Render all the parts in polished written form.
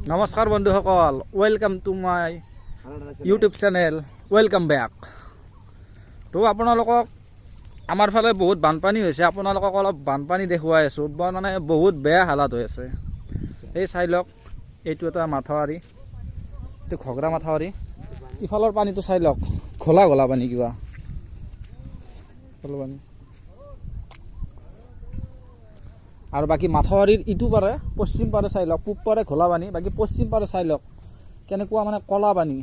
নমস্কাৰ বন্ধুসকল, welcome to my YouTube channel, welcome back. তো আপোনালোকক আমাৰ ফালে বহুত বানপানী হৈছে, আপোনালোকক অলপ বানপানী দেখুৱাই আছোঁ। মানে বহুত বেয়া হালাত হৈ আছে। এই চাই লওক, এইটো এটা মাথাউৰি, এইটো ঘগৰা মাথাউৰি। ইফালৰ পানীটো চাই লওক, ঘোলা ঘোলা পানী কিবা পানী। আৰু বাকী মাথাউৰিৰ ইটো পাৰে পশ্চিম পাৰে চাই লওক, পূব পাৰে ঘোলা পানী, বাকী পশ্চিম পাৰে চাই লওক কেনেকুৱা মানে কলা পানী।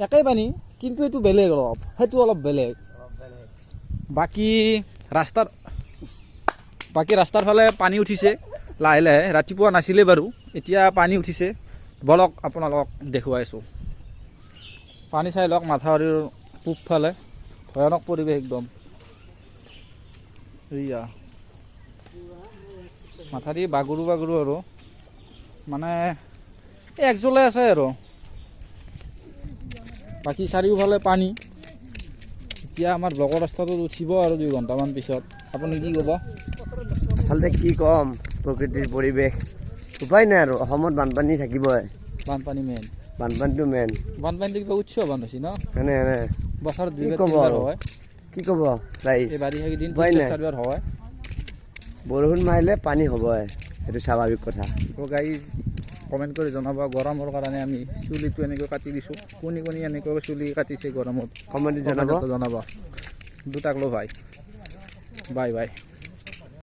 একেই পানী কিন্তু এইটো বেলেগ, অলপ সেইটো অলপ বেলেগ। বাকী ৰাস্তাৰ ফালে পানী উঠিছে লাহে লাহে, ৰাতিপুৱা নাছিলে বাৰু, এতিয়া পানী উঠিছে। বলক আপোনালোকক দেখুৱাইছোঁ। পানী চাই লওক মাথাউৰিৰ পূব ফালে, ভয়ানক পৰিৱেশ একদম। এয়া মাথাউৰি বাগৰু বাগৰু আৰু মানে একজলে আছে আৰু বাকী চাৰিওফালে পানী। এতিয়া আমাৰ ব্লকৰ ৰাস্তাটোত উঠিব আৰু 2 ঘণ্টামান পিছত। আপুনি কি ক'ব? আচলতে কি ক'ম, প্ৰকৃতিৰ পৰিৱেশ উপায় নাই আৰু। অসমত বানপানী থাকিবই, বানপানী মেইন, বানপানীটো মেইন। বানপানীটো কিবা উৎসৱ বান হৈছে ন, এনে বছৰত 2 কি ক'ব আৰু, হয়। কি ক'ব ৰাইজ, এই বাৰিষা কেইদিন উপায় নাই। 3-4 হয়। বৰষুণ মাৰিলে পানী হ'বই, সেইটো স্বাভাৱিক কথা। তো গাইজ কমেণ্ট কৰি জনাব। গৰমৰ কাৰণে আমি চুলিটো এনেকৈ কাটি দিছোঁ, কোনি এনেকৈ চুলি কাটিছে গৰমত, কমেণ্টত জনাব। 2টাক লো ভাই, বাই বাই।